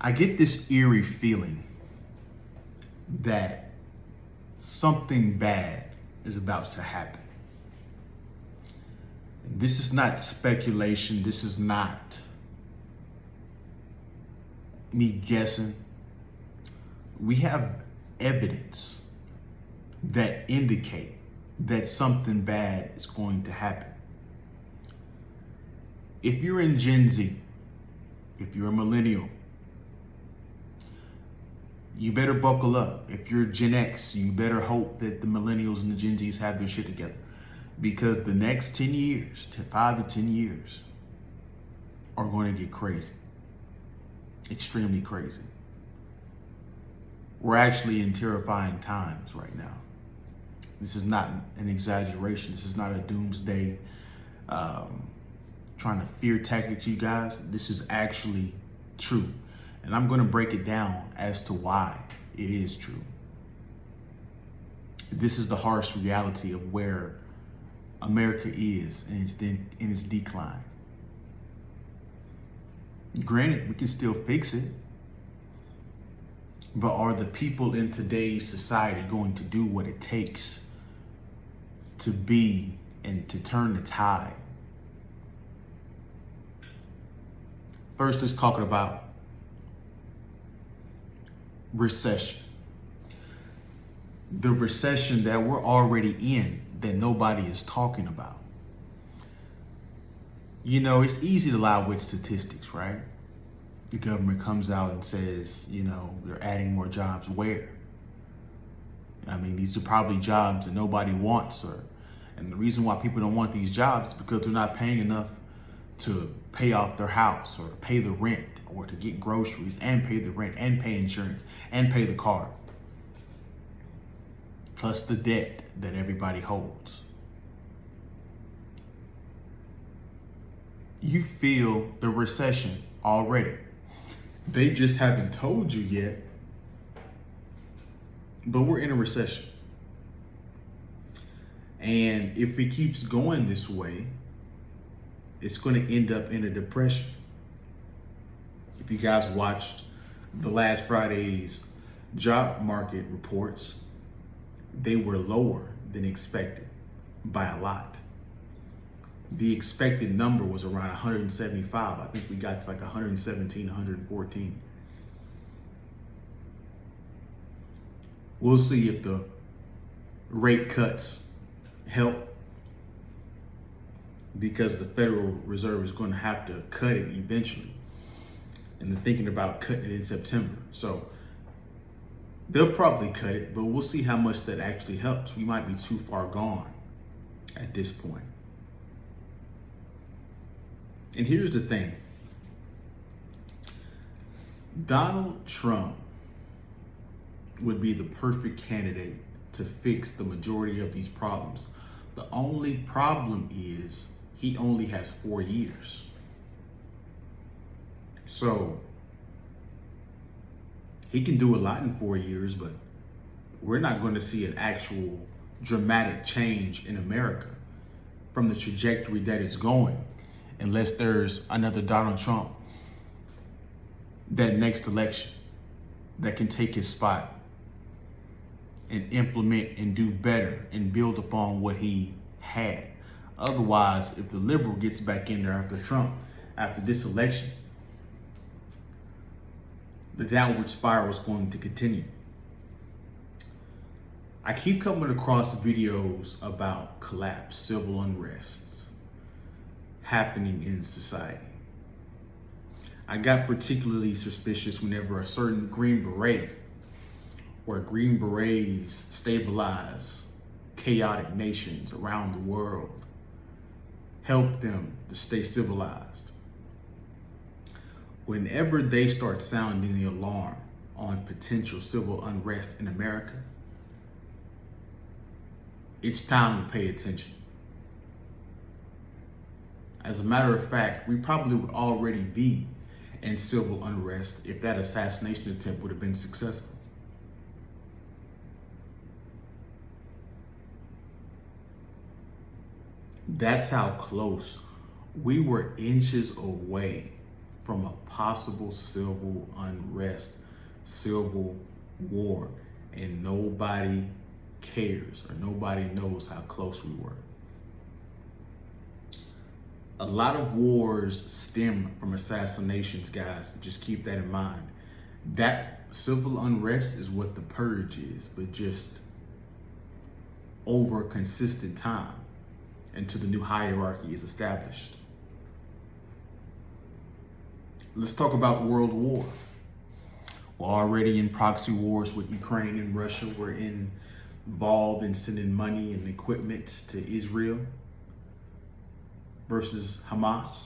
I get this eerie feeling that something bad is about to happen. This is not speculation. This is not me guessing. We have evidence that indicate that something bad is going to happen. If you're in Gen Z, if you're a millennial, you better buckle up. If you're Gen X, you better hope that the millennials and the Gen Zs have their shit together. Because the next 10 years, 5 to 10 years, are going to get crazy. Extremely crazy. We're actually in terrifying times right now. This is not an exaggeration. This is not a doomsday trying to fear tactics, you guys. This is actually true. And I'm going to break it down as to why it is true. This is the harsh reality of where America is in its decline. Granted, we can still fix it, but are the people in today's society going to do what it takes to be and to turn the tide? First, let's talk about recession. The recession that we're already in that nobody is talking about. You know, it's easy to lie with statistics, right? The government comes out and says, you know, they're adding more jobs. Where? I mean, these are probably jobs that nobody wants, and the reason why people don't want these jobs is because they're not paying enough to pay off their house or to pay the rent or to get groceries and pay the rent and pay insurance and pay the car. Plus the debt that everybody holds. You feel the recession already. They just haven't told you yet, but we're in a recession. And if it keeps going this way, it's going to end up in a depression. If you guys watched the last Friday's job market reports, they were lower than expected by a lot. The expected number was around 175. I think we got to like 117, 114. We'll see if the rate cuts help, because the Federal Reserve is going to have to cut it eventually. And they're thinking about cutting it in September. So they'll probably cut it, but we'll see how much that actually helps. We might be too far gone at this point. And here's the thing. Donald Trump would be the perfect candidate to fix the majority of these problems. The only problem is he only has 4 years. So he can do a lot in 4 years, but we're not going to see an actual dramatic change in America from the trajectory that it's going, unless there's another Donald Trump that next election that can take his spot and implement and do better and build upon what he had. Otherwise, if the liberal gets back in there after Trump, after this election, the downward spiral is going to continue. I keep coming across videos about collapse, civil unrests happening in society. I got particularly suspicious whenever a certain Green Beret or Green Berets stabilize chaotic nations around the world, help them to stay civilized. Whenever they start sounding the alarm on potential civil unrest in America, it's time to pay attention. As a matter of fact, we probably would already be in civil unrest if that assassination attempt would have been successful. That's how close we were, inches away from a possible civil unrest, civil war, and nobody cares or nobody knows how close we were. A lot of wars stem from assassinations, guys. Just keep that in mind. That civil unrest is what the purge is, but just over a consistent time until the new hierarchy is established. Let's talk about world war. We're already in proxy wars with Ukraine and Russia. We're involved in sending money and equipment to Israel versus Hamas.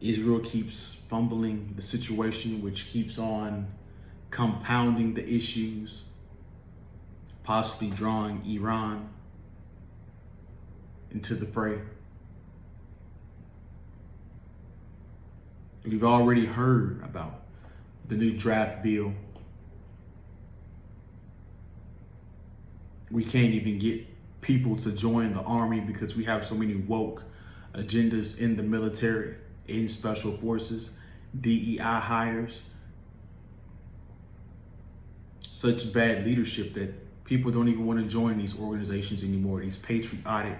Israel keeps fumbling the situation, which keeps on compounding the issues, possibly drawing Iran into the fray. We've already heard about the new draft bill. We can't even get people to join the army because we have so many woke agendas in the military, in special forces, DEI hires. Such bad leadership that people don't even want to join these organizations anymore, these patriotic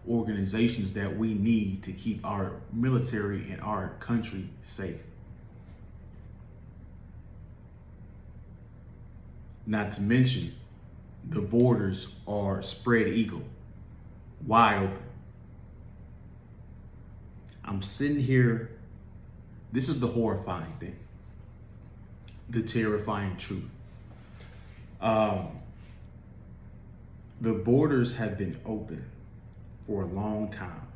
organizations that we need to keep our military and our country safe. Not to mention, the borders are spread eagle, wide open. I'm sitting here, this is the horrifying thing, the terrifying truth. The borders have been open for a long time.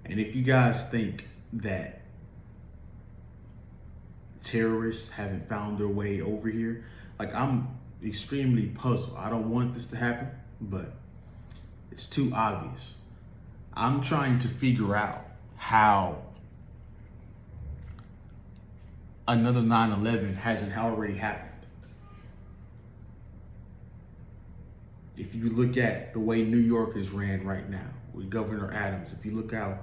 And if you guys think that terrorists haven't found their way over here, like, I'm extremely puzzled. I don't want this to happen, but it's too obvious. I'm trying to figure out how another 9/11 hasn't already happened. If you look at the way New York is ran right now with Governor Adams, if you look how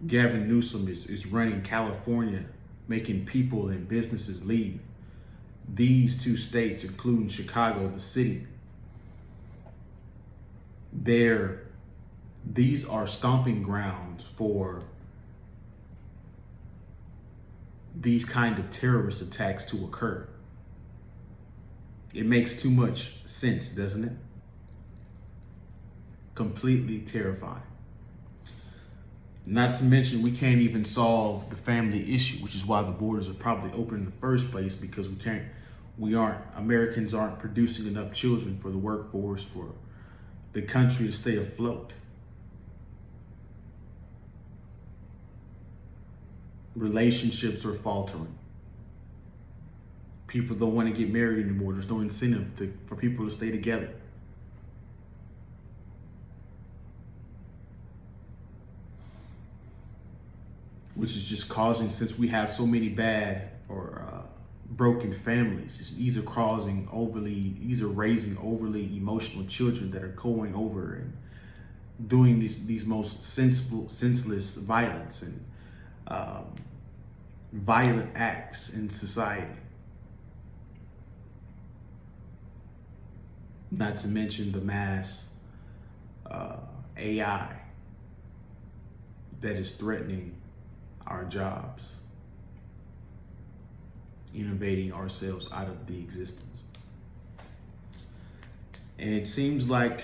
Gavin Newsom is running California, making people and businesses leave. These two states, including Chicago, the city, these are stomping grounds for these kind of terrorist attacks to occur. It makes too much sense, doesn't it? Completely terrifying. Not to mention, we can't even solve the family issue, which is why the borders are probably open in the first place, because Americans aren't producing enough children for the workforce, for the country to stay afloat. Relationships are faltering. People don't want to get married anymore. There's no incentive for people to stay together. Which is just causing, since we have so many bad or broken families, these are raising overly emotional children that are going over and doing these most senseless violence and violent acts in society. Not to mention the mass AI that is threatening our jobs, innovating ourselves out of the existence. And it seems like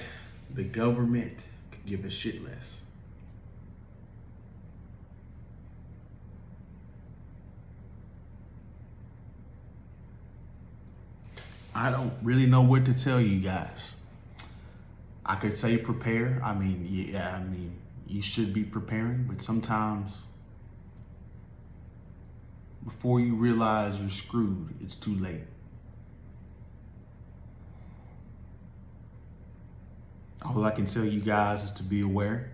the government could give a shit less. I don't really know what to tell you guys. I could say prepare. You should be preparing, but sometimes before you realize you're screwed, it's too late. All I can tell you guys is to be aware.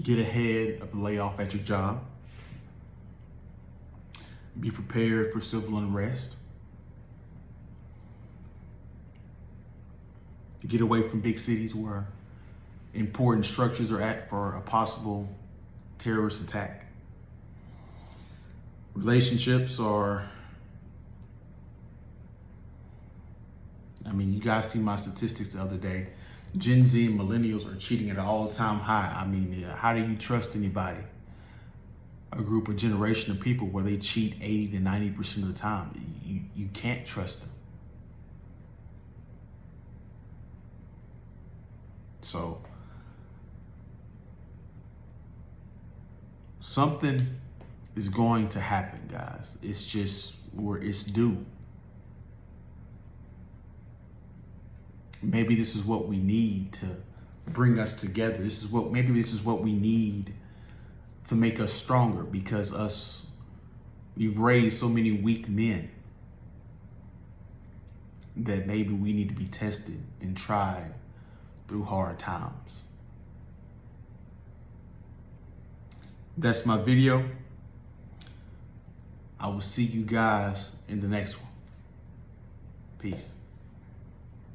Get ahead of the layoff at your job. Be prepared for civil unrest. Get away from big cities where important structures are at for a possible terrorist attack. Relationships are, I mean, you guys see my statistics the other day. Gen Z and millennials are cheating at an all-time high. I mean, how do you trust anybody? A group, a generation of people where they cheat 80 to 90% of the time. You can't trust them. So something is going to happen, guys. It's just where it's due. Maybe this is what we need to bring us together. Maybe this is what we need to make us stronger, because we've raised so many weak men that maybe we need to be tested and tried through hard times. That's my video. I will see you guys in the next one. Peace.